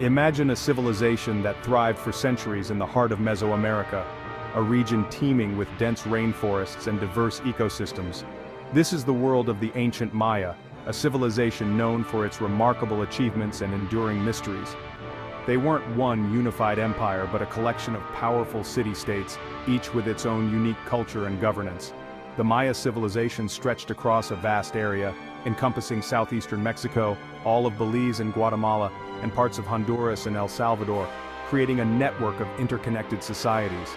Imagine a civilization that thrived for centuries in the heart of Mesoamerica, a region teeming with dense rainforests and diverse ecosystems. This is the world of the ancient Maya, a civilization known for its remarkable achievements and enduring mysteries. They weren't one unified empire but a collection of powerful city-states, each with its own unique culture and governance. The Maya civilization stretched across a vast area, encompassing southeastern Mexico, all of Belize and Guatemala, and parts of Honduras and El Salvador, creating a network of interconnected societies.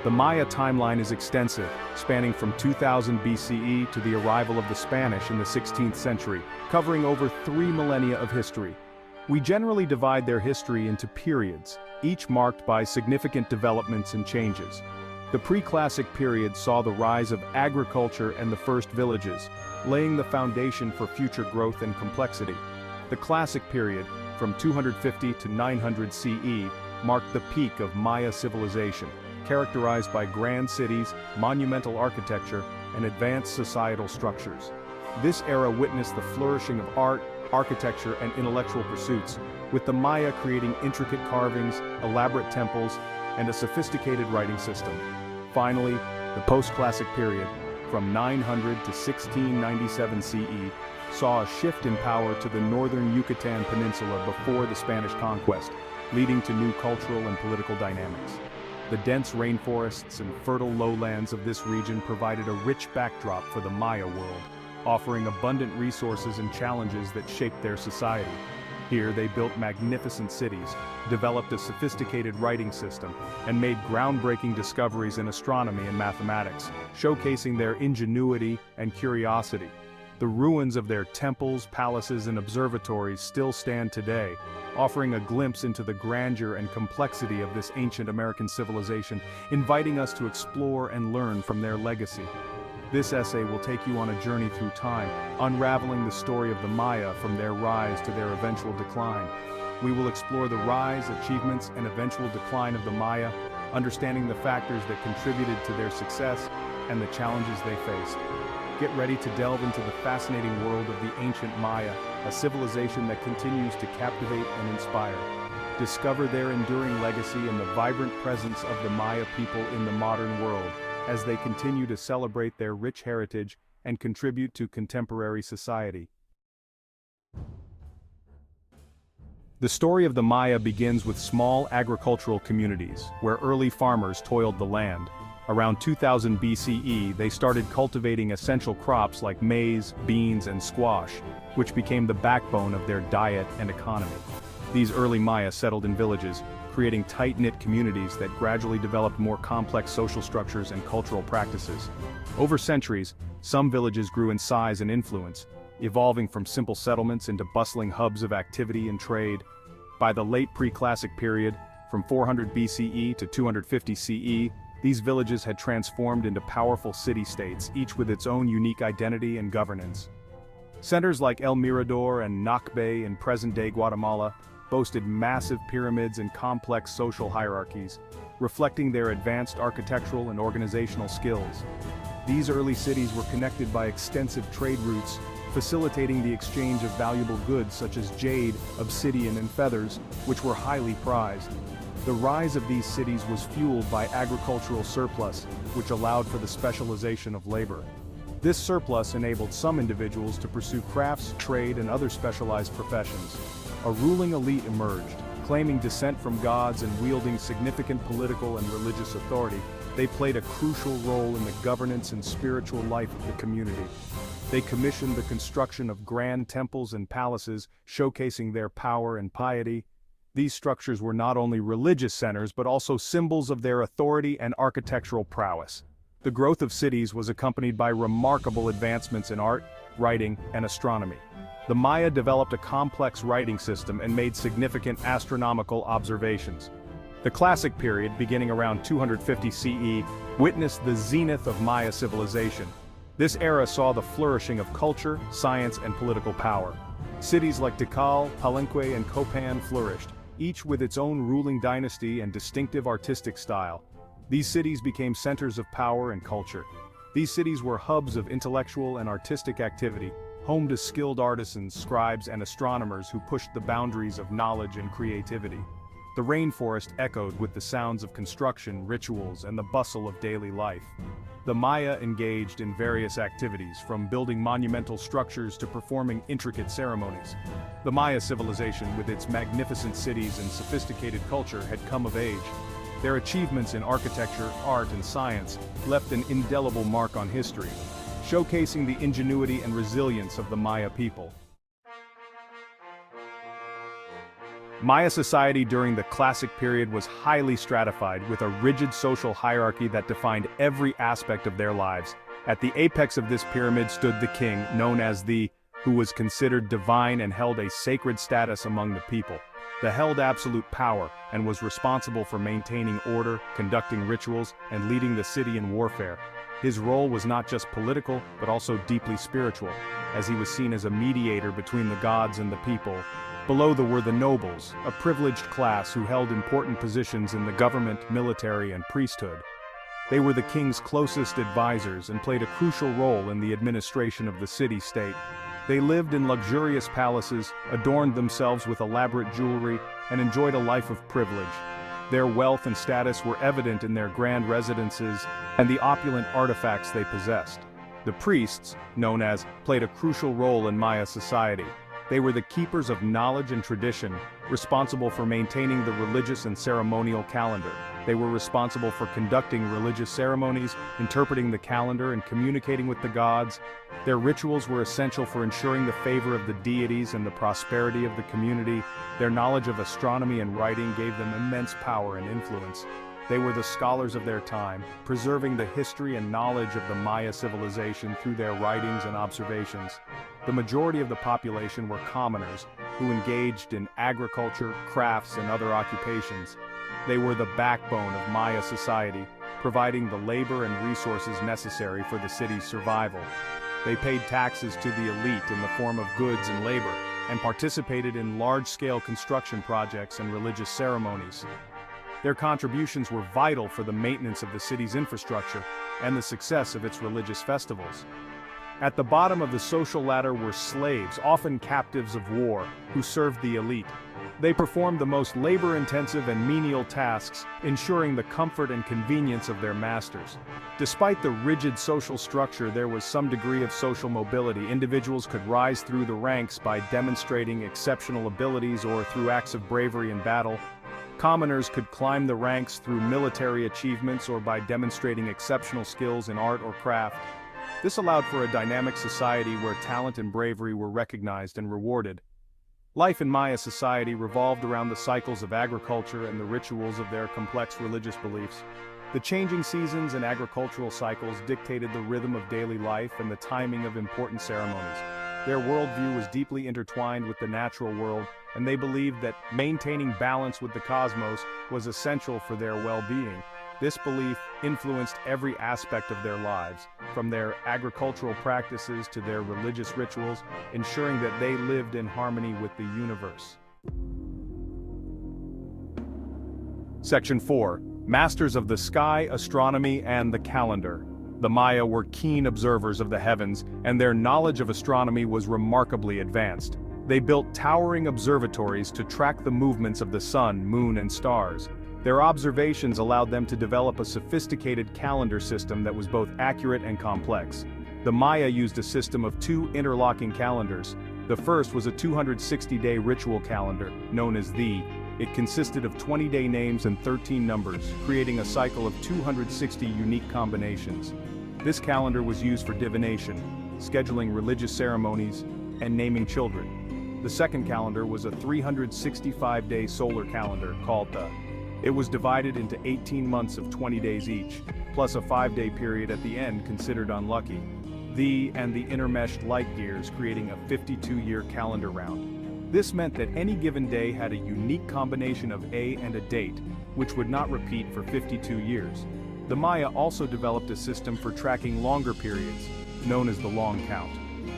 The Maya timeline is extensive, spanning from 2000 BCE to the arrival of the Spanish in the 16th century, covering over 3 millennia of history. We generally divide their history into periods, each marked by significant developments and changes. The pre-classic period saw the rise of agriculture and the first villages, laying the foundation for future growth and complexity. The Classic period, from 250 to 900 CE, marked the peak of Maya civilization, characterized by grand cities, monumental architecture, and advanced societal structures. This era witnessed the flourishing of art, architecture, and intellectual pursuits, with the Maya creating intricate carvings, elaborate temples, and a sophisticated writing system. Finally, the post-classic period, from 900 to 1697 CE, saw a shift in power to the northern Yucatan Peninsula before the Spanish conquest, leading to new cultural and political dynamics. The dense rainforests and fertile lowlands of this region provided a rich backdrop for the Maya world, offering abundant resources and challenges that shaped their society. Here they built magnificent cities, developed a sophisticated writing system, and made groundbreaking discoveries in astronomy and mathematics, showcasing their ingenuity and curiosity. The ruins of their temples, palaces, and observatories still stand today, offering a glimpse into the grandeur and complexity of this ancient American civilization, inviting us to explore and learn from their legacy. This essay will take you on a journey through time, unraveling the story of the Maya from their rise to their eventual decline. We will explore the rise, achievements, and eventual decline of the Maya, understanding the factors that contributed to their success and the challenges they faced. Get ready to delve into the fascinating world of the ancient Maya, a civilization that continues to captivate and inspire. Discover their enduring legacy and the vibrant presence of the Maya people in the modern world, as they continue to celebrate their rich heritage and contribute to contemporary society. The story of the Maya begins with small agricultural communities, where early farmers toiled the land. Around 2000 BCE, they started cultivating essential crops like maize, beans, and squash, which became the backbone of their diet and economy. These early Maya settled in villages, creating tight-knit communities that gradually developed more complex social structures and cultural practices. Over centuries, some villages grew in size and influence, evolving from simple settlements into bustling hubs of activity and trade. By the late pre-classic period, from 400 BCE to 250 CE, these villages had transformed into powerful city-states, each with its own unique identity and governance. Centers like El Mirador and Nakbe in present-day Guatemala boasted massive pyramids and complex social hierarchies, reflecting their advanced architectural and organizational skills. These early cities were connected by extensive trade routes, facilitating the exchange of valuable goods such as jade, obsidian, and feathers, which were highly prized. The rise of these cities was fueled by agricultural surplus, which allowed for the specialization of labor. This surplus enabled some individuals to pursue crafts, trade, and other specialized professions. A ruling elite emerged, claiming descent from gods and wielding significant political and religious authority. They played a crucial role in the governance and spiritual life of the community. They commissioned the construction of grand temples and palaces, showcasing their power and piety. These structures were not only religious centers but also symbols of their authority and architectural prowess. The growth of cities was accompanied by remarkable advancements in art, writing, and astronomy. The Maya developed a complex writing system and made significant astronomical observations. The Classic period, beginning around 250 CE, witnessed the zenith of Maya civilization. This era saw the flourishing of culture, science, and political power. Cities like Tikal, Palenque, and Copan flourished, each with its own ruling dynasty and distinctive artistic style. These cities became centers of power and culture. These cities were hubs of intellectual and artistic activity, home to skilled artisans, scribes, and astronomers who pushed the boundaries of knowledge and creativity. The rainforest echoed with the sounds of construction, rituals, and the bustle of daily life. The Maya engaged in various activities, from building monumental structures to performing intricate ceremonies. The Maya civilization, with its magnificent cities and sophisticated culture, had come of age. Their achievements in architecture, art, and science left an indelible mark on history, showcasing the ingenuity and resilience of the Maya people. Maya society during the Classic period was highly stratified, with a rigid social hierarchy that defined every aspect of their lives. At the apex of this pyramid stood the king, known as the, who was considered divine and held a sacred status among the people. The held absolute power and was responsible for maintaining order, conducting rituals, and leading the city in warfare. His role was not just political, but also deeply spiritual, as he was seen as a mediator between the gods and the people. Below were the nobles, a privileged class who held important positions in the government, military, and priesthood. They were the king's closest advisors and played a crucial role in the administration of the city-state. They lived in luxurious palaces, adorned themselves with elaborate jewelry, and enjoyed a life of privilege. Their wealth and status were evident in their grand residences and the opulent artifacts they possessed. The priests, known as, played a crucial role in Maya society. They were the keepers of knowledge and tradition, responsible for maintaining the religious and ceremonial calendar. They were responsible for conducting religious ceremonies, interpreting the calendar, and communicating with the gods. Their rituals were essential for ensuring the favor of the deities and the prosperity of the community. Their knowledge of astronomy and writing gave them immense power and influence. They were the scholars of their time, preserving the history and knowledge of the Maya civilization through their writings and observations. The majority of the population were commoners, who engaged in agriculture, crafts, and other occupations. They were the backbone of Maya society, providing the labor and resources necessary for the city's survival. They paid taxes to the elite in the form of goods and labor, and participated in large-scale construction projects and religious ceremonies. Their contributions were vital for the maintenance of the city's infrastructure and the success of its religious festivals. At the bottom of the social ladder were slaves, often captives of war, who served the elite. They performed the most labor-intensive and menial tasks, ensuring the comfort and convenience of their masters. Despite the rigid social structure, there was some degree of social mobility. Individuals could rise through the ranks by demonstrating exceptional abilities or through acts of bravery in battle. Commoners could climb the ranks through military achievements or by demonstrating exceptional skills in art or craft. This allowed for a dynamic society where talent and bravery were recognized and rewarded. Life in Maya society revolved around the cycles of agriculture and the rituals of their complex religious beliefs. The changing seasons and agricultural cycles dictated the rhythm of daily life and the timing of important ceremonies. Their worldview was deeply intertwined with the natural world, and they believed that maintaining balance with the cosmos was essential for their well-being. This belief influenced every aspect of their lives, from their agricultural practices to their religious rituals, ensuring that they lived in harmony with the universe. Section 4. Masters of the Sky, Astronomy, and the Calendar. The Maya were keen observers of the heavens, and their knowledge of astronomy was remarkably advanced. They built towering observatories to track the movements of the sun, moon, and stars. Their observations allowed them to develop a sophisticated calendar system that was both accurate and complex. The Maya used a system of 2 interlocking calendars. The first was a 260-day ritual calendar, known as the. It consisted of 20-day names and 13 numbers, creating a cycle of 260 unique combinations. This calendar was used for divination, scheduling religious ceremonies, and naming children. The second calendar was a 365-day solar calendar called the. It was divided into 18 months of 20 days each, plus a 5-day period at the end considered unlucky. The and the intermeshed light years, creating a 52-year calendar round. This meant that any given day had a unique combination of A and a date, which would not repeat for 52 years. The Maya also developed a system for tracking longer periods, known as the long count.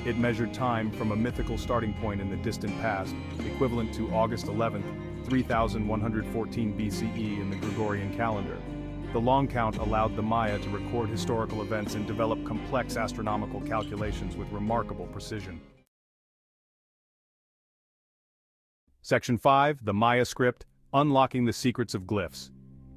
It measured time from a mythical starting point in the distant past, equivalent to August 11th, 3114 BCE in the Gregorian calendar. The long count allowed the Maya to record historical events and develop complex astronomical calculations with remarkable precision. Section 5, the Maya script, unlocking the secrets of glyphs.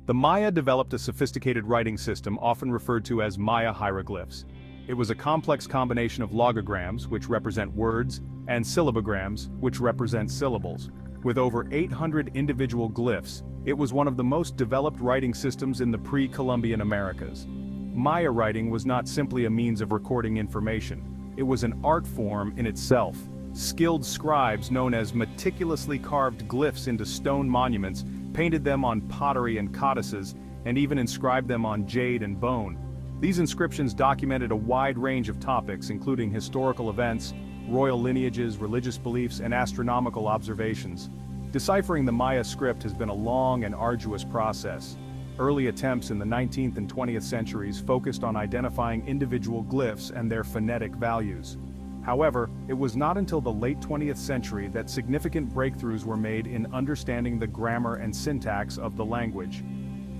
The Maya developed a sophisticated writing system often referred to as Maya hieroglyphs. It was a complex combination of logograms, which represent words, and syllabograms, which represent syllables. With over 800 individual glyphs, it was one of the most developed writing systems in the pre-Columbian Americas. Maya writing was not simply a means of recording information. It was an art form in itself. Skilled scribes known as meticulously carved glyphs into stone monuments, painted them on pottery and codices, and even inscribed them on jade and bone. These inscriptions documented a wide range of topics including historical events, royal lineages, religious beliefs, and astronomical observations. Deciphering the Maya script has been a long and arduous process. Early attempts in the 19th and 20th centuries focused on identifying individual glyphs and their phonetic values. However, it was not until the late 20th century that significant breakthroughs were made in understanding the grammar and syntax of the language.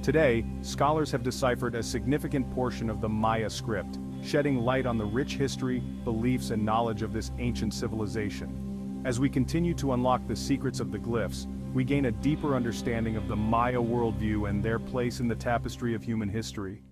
Today, scholars have deciphered a significant portion of the Maya script, shedding light on the rich history, beliefs, and knowledge of this ancient civilization. As we continue to unlock the secrets of the glyphs, we gain a deeper understanding of the Maya worldview and their place in the tapestry of human history.